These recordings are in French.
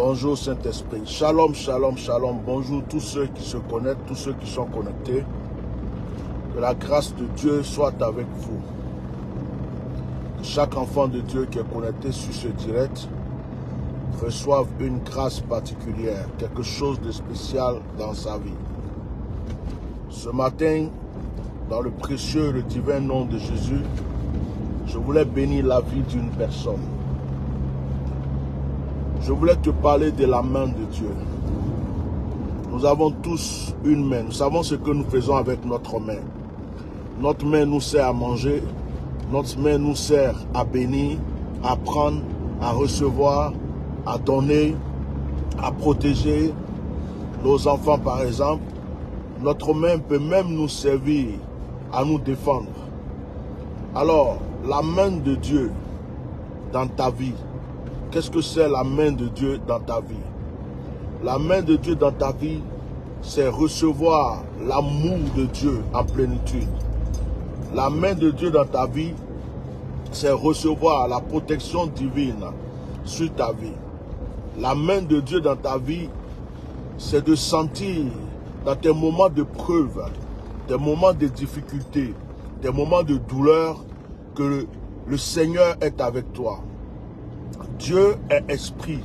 Bonjour Saint-Esprit. Shalom, shalom, shalom. Bonjour tous ceux qui se connectent, tous ceux qui sont connectés. Que la grâce de Dieu soit avec vous. Que chaque enfant de Dieu qui est connecté sur ce direct reçoive une grâce particulière, quelque chose de spécial dans sa vie. Ce matin, dans le précieux et le divin nom de Jésus, je voulais bénir la vie d'une personne. Je voulais te parler de la main de Dieu. Nous avons tous une main. Nous savons ce que nous faisons avec notre main. Notre main nous sert à manger. Notre main nous sert à bénir, à prendre, à recevoir, à donner, à protéger nos enfants par exemple. Notre main peut même nous servir à nous défendre. Alors, la main de Dieu dans ta vie, qu'est-ce que c'est la main de Dieu dans ta vie? La main de Dieu dans ta vie, c'est recevoir l'amour de Dieu en plénitude. La main de Dieu dans ta vie, c'est recevoir la protection divine sur ta vie. La main de Dieu dans ta vie, c'est de sentir dans tes moments de preuve, des moments de difficulté, des moments de douleur, que le Seigneur est avec toi. Dieu est esprit.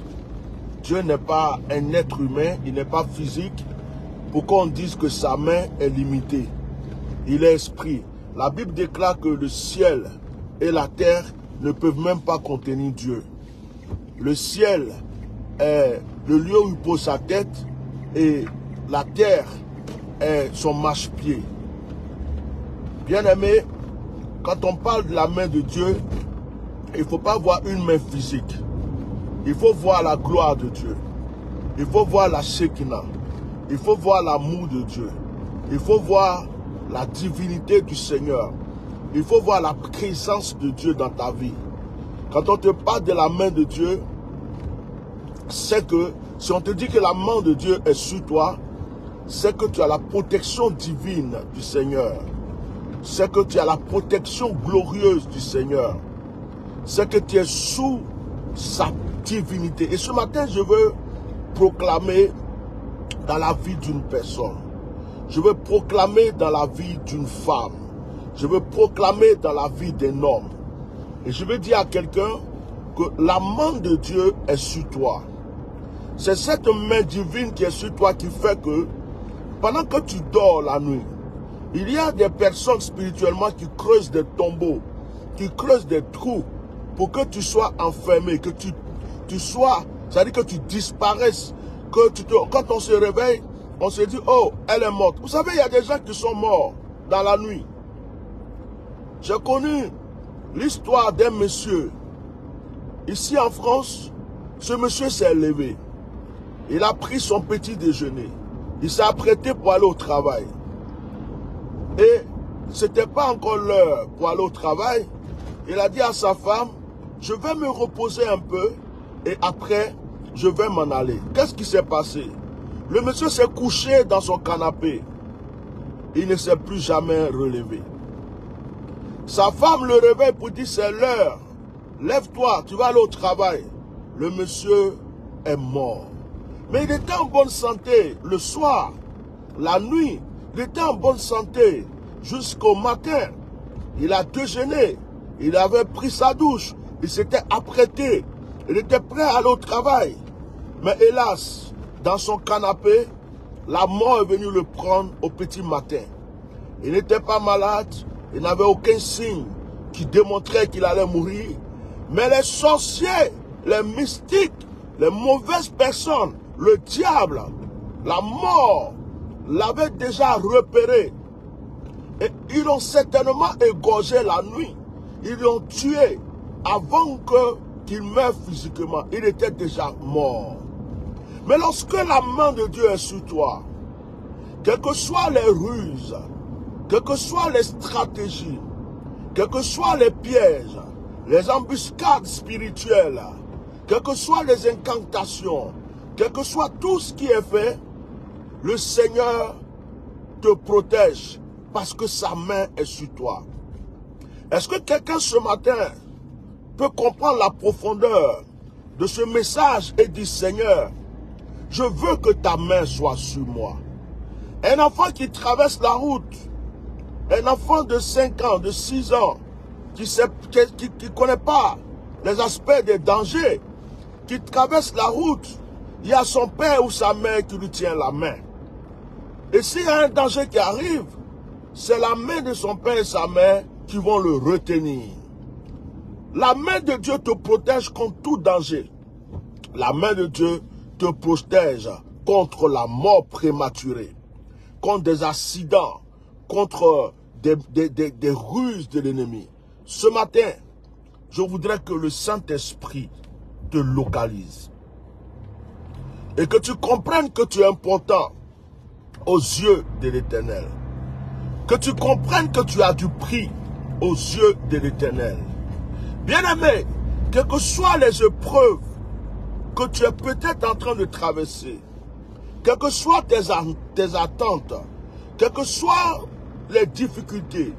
Dieu n'est pas un être humain, il n'est pas physique pour qu'on dise que sa main est limitée. Il est esprit. La Bible déclare que le ciel et la terre ne peuvent même pas contenir Dieu. Le ciel est le lieu où il pose sa tête et la terre est son marchepied. Bien-aimé, quand on parle de la main de Dieu, il ne faut pas voir une main physique. Il faut voir la gloire de Dieu. Il faut voir la Shekinah. Il faut voir l'amour de Dieu. Il faut voir la divinité du Seigneur. Il faut voir la présence de Dieu dans ta vie. Quand on te parle de la main de Dieu, c'est que si on te dit que la main de Dieu est sur toi, c'est que tu as la protection divine du Seigneur. C'est que tu as la protection glorieuse du Seigneur. C'est que tu es sous sa divinité. Et ce matin, je veux proclamer dans la vie d'une personne. Je veux proclamer dans la vie d'une femme. Je veux proclamer dans la vie d'un homme. Et je veux dire à quelqu'un que la main de Dieu est sur toi. C'est cette main divine qui est sur toi qui fait que pendant que tu dors la nuit, il y a des personnes spirituellement qui creusent des tombeaux, qui creusent des trous pour que tu sois enfermé, que tu sois, c'est-à-dire que tu disparaisses, quand on se réveille, on se dit, oh, elle est morte. Vous savez, il y a des gens qui sont morts dans la nuit. J'ai connu l'histoire d'un monsieur. Ici en France, ce monsieur s'est levé. Il a pris son petit déjeuner. Il s'est apprêté pour aller au travail. Et ce n'était pas encore l'heure pour aller au travail. Il a dit à sa femme, je vais me reposer un peu et après, je vais m'en aller. Qu'est-ce qui s'est passé? Le monsieur s'est couché dans son canapé. Il ne s'est plus jamais relevé. Sa femme le réveille pour dire, c'est l'heure. Lève-toi, tu vas aller au travail. Le monsieur est mort. Mais il était en bonne santé le soir, la nuit. Il était en bonne santé jusqu'au matin. Il a déjeuné. Il avait pris sa douche. Il s'était apprêté. Il était prêt à aller au travail. Mais hélas, dans son canapé, la mort est venue le prendre au petit matin. Il n'était pas malade. Il n'avait aucun signe qui démontrait qu'il allait mourir. Mais les sorciers, les mystiques, les mauvaises personnes, le diable, la mort, l'avaient déjà repéré. Et ils l'ont certainement égorgé la nuit. Ils l'ont tué avant qu'il meure physiquement. Il était déjà mort. Mais lorsque la main de Dieu est sur toi, quelles que soient les ruses, quelles que soient les stratégies, quels que soient les pièges, les embuscades spirituelles, quelles que soient les incantations, quel que soit tout ce qui est fait, le Seigneur te protège parce que sa main est sur toi. Est-ce que quelqu'un ce matin peut comprendre la profondeur de ce message et dit, Seigneur, je veux que ta main soit sur moi. Un enfant qui traverse la route, un enfant de 5 ans, de 6 ans, qui ne connaît pas les aspects des dangers, qui traverse la route, il y a son père ou sa mère qui lui tient la main. Et s'il y a un danger qui arrive, c'est la main de son père et sa mère qui vont le retenir. La main de Dieu te protège contre tout danger. La main de Dieu te protège contre la mort prématurée, contre des accidents, contre des ruses de l'ennemi. Ce matin, je voudrais que le Saint-Esprit te localise et que tu comprennes que tu es important aux yeux de l'Éternel. Que tu comprennes que tu as du prix aux yeux de l'Éternel. Bien-aimé, quelles que soient les épreuves que tu es peut-être en train de traverser, quelles que soient tes attentes, quelles que soient les difficultés,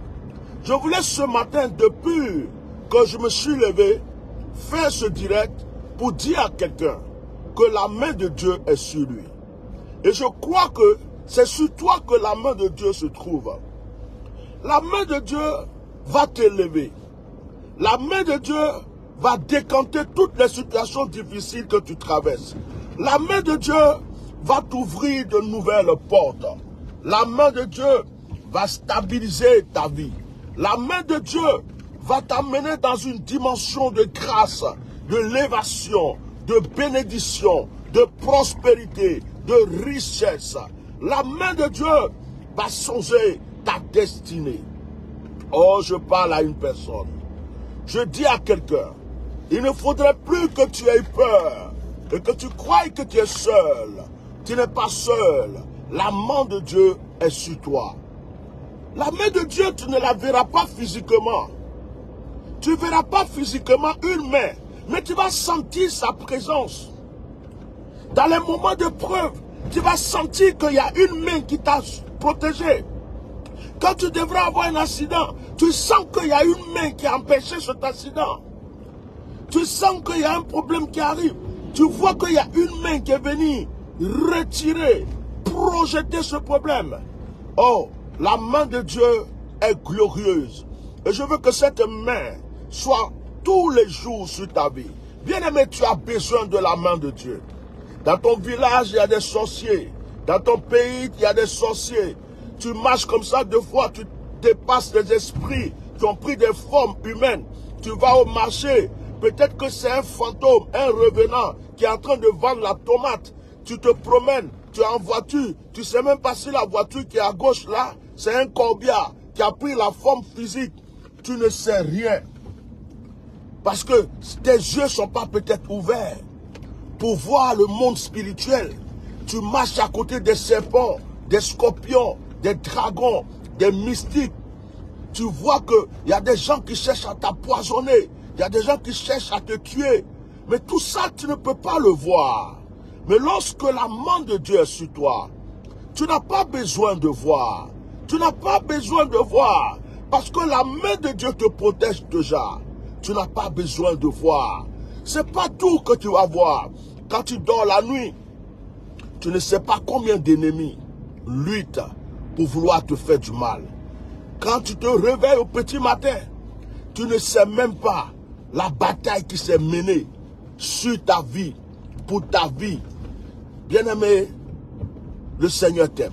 je voulais ce matin, depuis que je me suis levé, faire ce direct pour dire à quelqu'un que la main de Dieu est sur lui. Et je crois que c'est sur toi que la main de Dieu se trouve. La main de Dieu va t'élever. La main de Dieu va décanter toutes les situations difficiles que tu traverses. La main de Dieu va t'ouvrir de nouvelles portes. La main de Dieu va stabiliser ta vie. La main de Dieu va t'amener dans une dimension de grâce, de l'élévation, de bénédiction, de prospérité, de richesse. La main de Dieu va changer ta destinée. Oh, je parle à une personne. Je dis à quelqu'un, il ne faudrait plus que tu aies peur et que tu croies que tu es seul. Tu n'es pas seul. La main de Dieu est sur toi. La main de Dieu, tu ne la verras pas physiquement. Tu ne verras pas physiquement une main, mais tu vas sentir sa présence. Dans les moments de preuve, tu vas sentir qu'il y a une main qui t'a protégé. Quand tu devras avoir un accident, tu sens qu'il y a une main qui a empêché cet accident. Tu sens qu'il y a un problème qui arrive. Tu vois qu'il y a une main qui est venue retirer, projeter ce problème. Oh, la main de Dieu est glorieuse. Et je veux que cette main soit tous les jours sur ta vie. Bien-aimé, tu as besoin de la main de Dieu. Dans ton village, il y a des sorciers. Dans ton pays, il y a des sorciers. Tu marches comme ça, deux fois, tu dépasses les esprits qui ont pris des formes humaines. Tu vas au marché, peut-être que c'est un fantôme, un revenant qui est en train de vendre la tomate. Tu te promènes, tu es en voiture, tu ne sais même pas si la voiture qui est à gauche là, c'est un corbillard qui a pris la forme physique. Tu ne sais rien. Parce que tes yeux ne sont pas peut-être ouverts pour voir le monde spirituel. Tu marches à côté des serpents, des scorpions, des dragons, des mystiques. Tu vois qu'il y a des gens qui cherchent à t'empoisonner. Il y a des gens qui cherchent à te tuer. Mais tout ça, tu ne peux pas le voir. Mais lorsque la main de Dieu est sur toi, tu n'as pas besoin de voir. Tu n'as pas besoin de voir. Parce que la main de Dieu te protège déjà. Tu n'as pas besoin de voir. Ce n'est pas tout que tu vas voir. Quand tu dors la nuit, tu ne sais pas combien d'ennemis luttent pour vouloir te faire du mal. Quand tu te réveilles au petit matin, tu ne sais même pas la bataille qui s'est menée sur ta vie, pour ta vie. Bien-aimé, le Seigneur t'aime.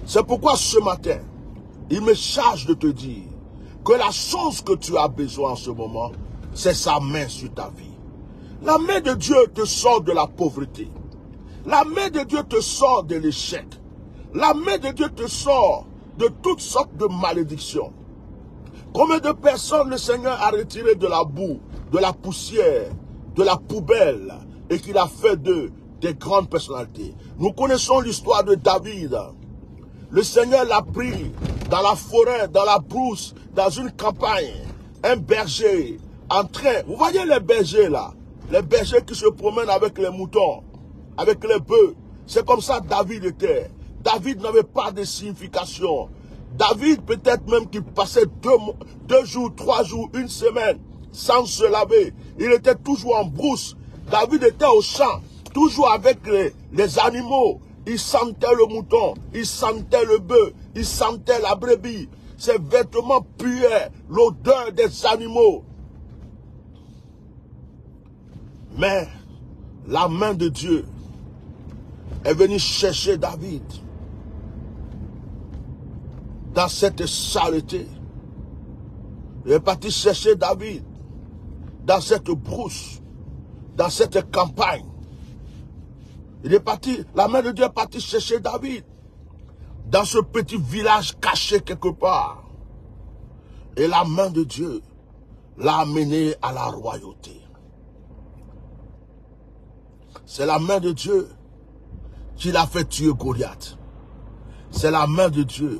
C'est pourquoi ce matin, il me charge de te dire que la chose que tu as besoin en ce moment, c'est sa main sur ta vie. La main de Dieu te sort de la pauvreté. La main de Dieu te sort de l'échec. La main de Dieu te sort de toutes sortes de malédictions. Combien de personnes le Seigneur a retiré de la boue, de la poussière, de la poubelle, et qu'il a fait d'eux des grandes personnalités. Nous connaissons l'histoire de David. Le Seigneur l'a pris dans la forêt, dans la brousse, dans une campagne. Un berger en train. Vous voyez les bergers là? Les bergers qui se promènent avec les moutons, avec les bœufs. C'est comme ça David était. David n'avait pas de signification. David, peut-être même qu'il passait deux jours, 3 jours, une semaine sans se laver. Il était toujours en brousse. David était au champ, toujours avec les animaux. Il sentait le mouton, il sentait le bœuf, il sentait la brebis. Ses vêtements puaient l'odeur des animaux. Mais la main de Dieu est venue chercher David dans cette saleté. Il est parti chercher David dans cette brousse, dans cette campagne. Il est parti, la main de Dieu est partie chercher David dans ce petit village caché quelque part. Et la main de Dieu l'a amené à la royauté. C'est la main de Dieu qui l'a fait tuer Goliath. C'est la main de Dieu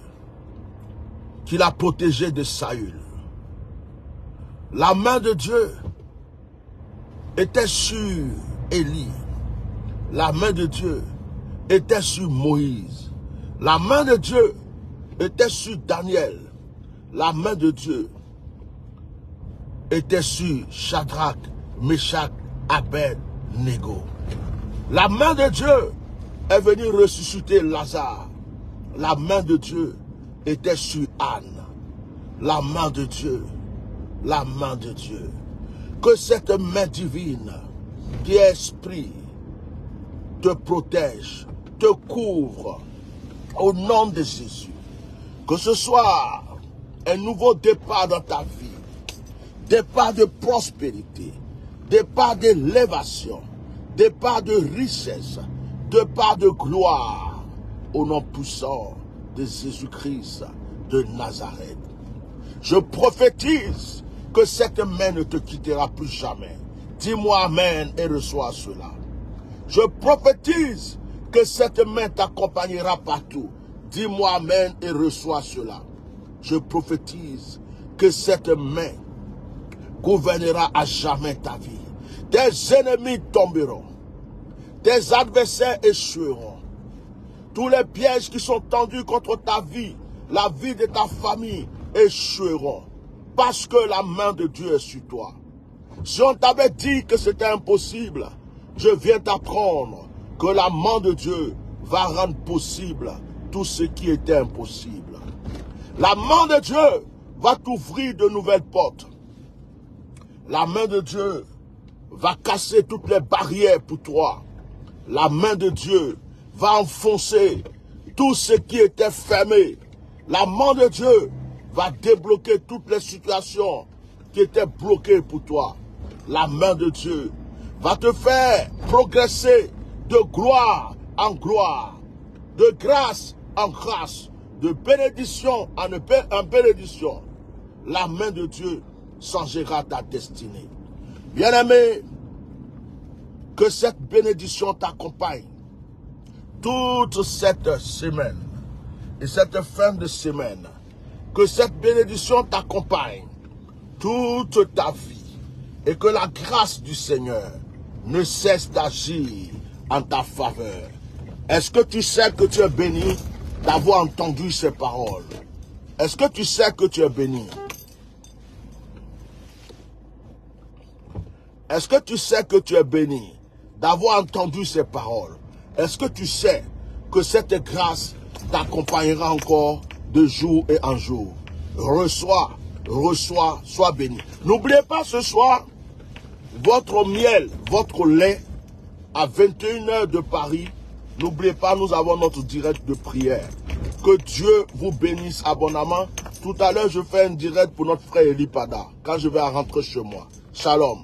qui l'a protégé de Saül. La main de Dieu était sur Élie. La main de Dieu était sur Moïse. La main de Dieu était sur Daniel. La main de Dieu était sur Shadrach, Meshach, Abed-Nego. La main de Dieu est venue ressusciter Lazare. La main de Dieu était sur Anne. La main de Dieu. La main de Dieu. Que cette main divine qui est esprit te protège, te couvre au nom de Jésus. Que ce soit un nouveau départ dans ta vie, départ de prospérité, départ d'élévation, départ de richesse, départ de gloire, au nom puissant de Jésus-Christ de Nazareth. Je prophétise que cette main ne te quittera plus jamais. Dis-moi amen et reçois cela. Je prophétise que cette main t'accompagnera partout. Dis-moi amen et reçois cela. Je prophétise que cette main gouvernera à jamais ta vie. Tes ennemis tomberont. Tes adversaires échoueront. Tous les pièges qui sont tendus contre ta vie, la vie de ta famille, échoueront. Parce que la main de Dieu est sur toi. Si on t'avait dit que c'était impossible, je viens t'apprendre que la main de Dieu va rendre possible tout ce qui était impossible. La main de Dieu va t'ouvrir de nouvelles portes. La main de Dieu va casser toutes les barrières pour toi. La main de Dieu va enfoncer tout ce qui était fermé. La main de Dieu va débloquer toutes les situations qui étaient bloquées pour toi. La main de Dieu va te faire progresser de gloire en gloire, de grâce en grâce, de bénédiction en bénédiction. La main de Dieu changera ta destinée. Bien-aimé, que cette bénédiction t'accompagne toute cette semaine et cette fin de semaine. Que cette bénédiction t'accompagne toute ta vie et que la grâce du Seigneur ne cesse d'agir en ta faveur. Est-ce que tu sais que tu es béni d'avoir entendu ces paroles? Est-ce que tu sais que tu es béni? Est-ce que tu sais que tu es béni d'avoir entendu ces paroles? Est-ce que tu sais que cette grâce t'accompagnera encore de jour et en jour? Reçois, sois béni. N'oubliez pas ce soir, votre miel, votre lait, à 21h de Paris. N'oubliez pas, nous avons notre direct de prière. Que Dieu vous bénisse abondamment. Tout à l'heure, je fais un direct pour notre frère Elipada, quand je vais rentrer chez moi. Shalom.